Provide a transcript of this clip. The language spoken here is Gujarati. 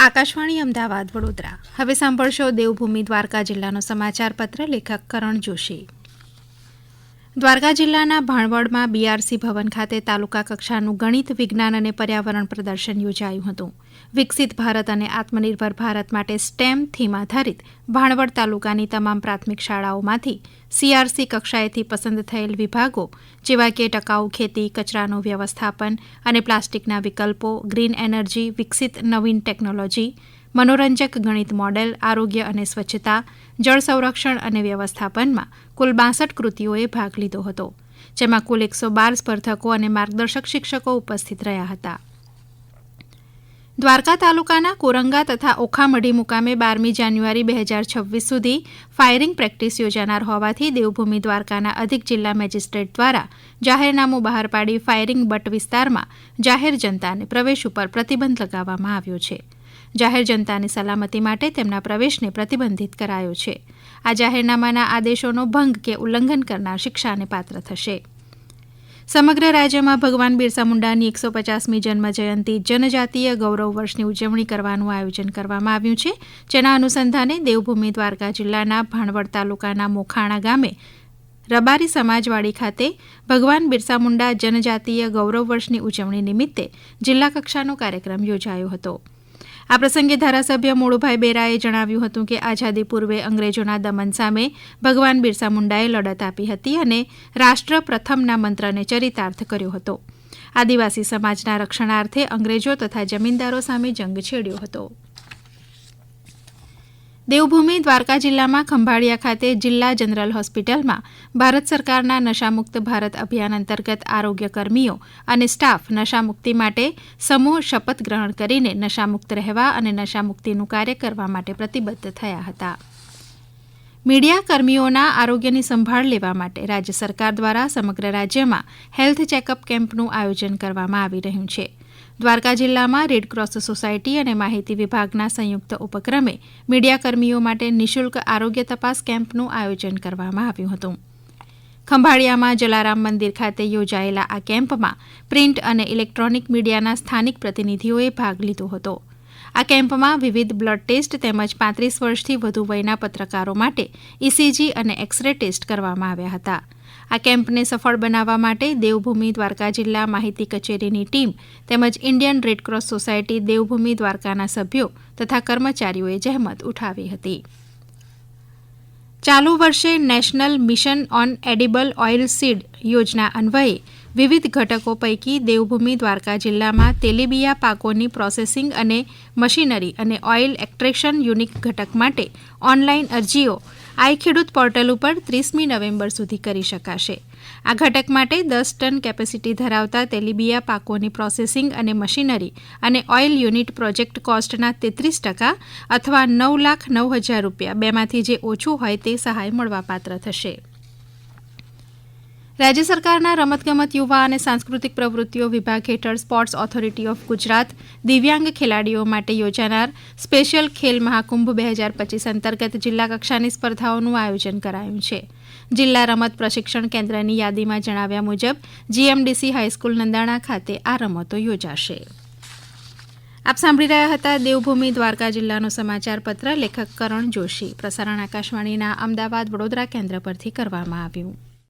આકાશવાણી અમદાવાદ વડોદરા. હવે સાંભળશો દેવભૂમિ દ્વારકા જિલ્લાનો સમાચાર પત્ર. લેખક કરણ જોશી. દ્વારકા જિલ્લાના ભાણવડમાં બીઆરસી ભવન ખાતે તાલુકા કક્ષાનું ગણિત, વિજ્ઞાન અને પર્યાવરણ પ્રદર્શન યોજાયું હતું. વિકસિત ભારત અને આત્મનિર્ભર ભારત માટે સ્ટેમ થીમ આધારિત ભાણવડ તાલુકાની તમામ પ્રાથમિક શાળાઓમાંથી સીઆરસી કક્ષાએથી પસંદ થયેલ વિભાગો જેવા કે ટકાઉ ખેતી, કચરાનું વ્યવસ્થાપન અને પ્લાસ્ટિકના વિકલ્પો, ગ્રીન એનર્જી, વિકસિત નવીન ટેકનોલોજી, મનોરંજક ગણિત મોડેલ, આરોગ્ય અને સ્વચ્છતા, જળ સંરક્ષણ અને વ્યવસ્થાપનમાં કુલ 62 કૃતિઓએ ભાગ લીધો હતો, જેમાં કુલ 112 સ્પર્ધકો અને માર્ગદર્શક શિક્ષકો ઉપસ્થિત રહ્યા હતા. દ્વારકા તાલુકાના કોરંગા તથા ઓખામઢી મુકામે 12મી જાન્યુઆરી 2026 સુધી ફાયરિંગ પ્રેક્ટિસ યોજાનાર હોવાથી દેવભૂમિ દ્વારકાના અધિક જિલ્લા મેજિસ્ટ્રેટ દ્વારા જાહેરનામું બહાર પાડી ફાયરિંગ બટ વિસ્તારમાં જાહેર જનતાને પ્રવેશ ઉપર પ્રતિબંધ લગાવવામાં આવ્યો છે. જાહેર જનતાની સલામતી માટે તેમના પ્રવેશને પ્રતિબંધિત કરાયો છે. આ જાહેરનામાના આદેશોનો ભંગ કે ઉલ્લંઘન કરનાર શિક્ષાને પાત્ર થશે. સમગ્ર રાજ્યમાં ભગવાન બિરસા મુંડાની 150મી જન્મજયંતિ જનજાતીય ગૌરવ વર્ષની ઉજવણી કરવાનું આયોજન કરવામાં આવ્યું છે. જેના અનુસંધાને દેવભૂમિ દ્વારકા જિલ્લાના ભાણવડ તાલુકાના મોખાણા ગામે રબારી સમાજવાડી ખાતે ભગવાન બિરસા મુંડા જનજાતીય ગૌરવ વર્ષની ઉજવણી નિમિત્તે જિલ્લા કક્ષાનો કાર્યક્રમ યોજાયો હતો. આ પ્રસંગે ધારાસભ્ય મોળુભાઈ બેરાએ જણાવ્યું હતું કે આઝાદી પૂર્વે અંગ્રેજોના દમન સામે ભગવાન બિરસા મુંડાએ લડત આપી હતી અને રાષ્ટ્ર પ્રથમના મંત્રને ચરિતાર્થ કર્યો હતો. આદિવાસી સમાજના રક્ષણાર્થે અંગ્રેજો તથા જમીનદારો સામે જંગ છેડ્યો હતો. દેવભૂમિ દ્વારકા જિલ્લામાં ખંભાળિયા ખાતે જિલ્લા જનરલ હોસ્પિટલમાં ભારત સરકારના નશામુક્ત ભારત અભિયાન અંતર્ગત આરોગ્ય કર્મીઓ અને સ્ટાફ નશામુક્તિ માટે સમૂહ શપથ ગ્રહણ કરીને નશામુક્ત રહેવા અને નશામુક્તિનું કાર્ય કરવા માટે પ્રતિબદ્ધ થયા હતા. મીડિયા કર્મીઓના આરોગ્યની સંભાળ લેવા માટે રાજ્ય સરકાર દ્વારા સમગ્ર રાજ્યમાં હેલ્થ ચેકઅપ કેમ્પનું આયોજન કરવામાં આવી રહ્યું છે. દ્વારકા જિલ્લામાં રેડક્રોસ સોસાયટી અને માહિતી વિભાગના સંયુક્ત ઉપક્રમે મીડિયા કર્મીઓ માટે નિઃશુલ્ક આરોગ્ય તપાસ કેમ્પનું આયોજન કરવામાં આવ્યું હતું. ખંભાળિયામાં જલારામ મંદિર ખાતે યોજાયેલા આ કેમ્પમાં પ્રિન્ટ અને ઇલેક્ટ્રોનિક મીડિયાના સ્થાનિક પ્રતિનિધિઓએ ભાગ લીધો હતો. આ કેમ્પમાં વિવિધ બ્લડ ટેસ્ટ તેમજ 35 વર્ષથી વધુ વયના પત્રકારો માટે ઇસીજી અને એક્સરે ટેસ્ટ કરવામાં આવ્યા હતા. આ કેમ્પને સફળ બનાવવા માટે દેવભૂમિ દ્વારકા જિલ્લા માહિતી કચેરીની ટીમ તેમજ ઇન્ડિયન રેડક્રોસ સોસાયટી દેવભૂમિ દ્વારકાના સભ્યો તથા કર્મચારીઓએ જહેમત ઉઠાવી હતી. ચાલુ વર્ષે national mission on edible oil seed યોજના અન્વયે વિવિધ ઘટકો પૈકી દેવભૂમિ દ્વારકા જિલ્લામાં તેલીબિયા પાકોની પ્રોસેસિંગ અને મશીનરી અને ઓઇલ એક્ટ્રેક્શન યુનિક ઘટક માટે ઓનલાઇન અરજીઓ આઈ ખેડૂત પોર્ટલ ઉપર 30મી નવેમ્બર સુધી કરી શકાશે. આ ઘટક માટે 10 ટન કેપેસિટી ધરાવતા તેલીબિયા પાકોની પ્રોસેસિંગ અને મશીનરી અને ઓઇલ યુનિટ પ્રોજેક્ટ કોસ્ટના 33% અથવા 9,09,000 રૂપિયા બેમાંથી જે ઓછું હોય તે સહાય મળવાપાત્ર થશે. રાજ્ય સરકારના રમતગમત, યુવા અને સાંસ્કૃતિક પ્રવૃત્તિઓ વિભાગ હેઠળ સ્પોર્ટ્સ ઓથોરિટી ઓફ ગુજરાત દિવ્યાંગ ખેલાડીઓ માટે યોજાનાર સ્પેશિયલ ખેલ મહાકુંભ 2025 અંતર્ગત જિલ્લા કક્ષાની સ્પર્ધાઓનું આયોજન કરાયું છે. જિલ્લા રમત પ્રશિક્ષણ કેન્દ્રની યાદીમાં જણાવ્યા મુજબ જીએમડીસી હાઈસ્કૂલ નંદાણા ખાતે આ રમતો યોજાશે. આપ સાંભળી રહ્યા હતા દેવભૂમિ દ્વારકા જિલ્લાનો સમાચાર પત્ર. લેખક કરણ જોશી. પ્રસારણ આકાશવાણીના અમદાવાદ વડોદરા કેન્દ્ર પરથી કરવામાં આવ્યું.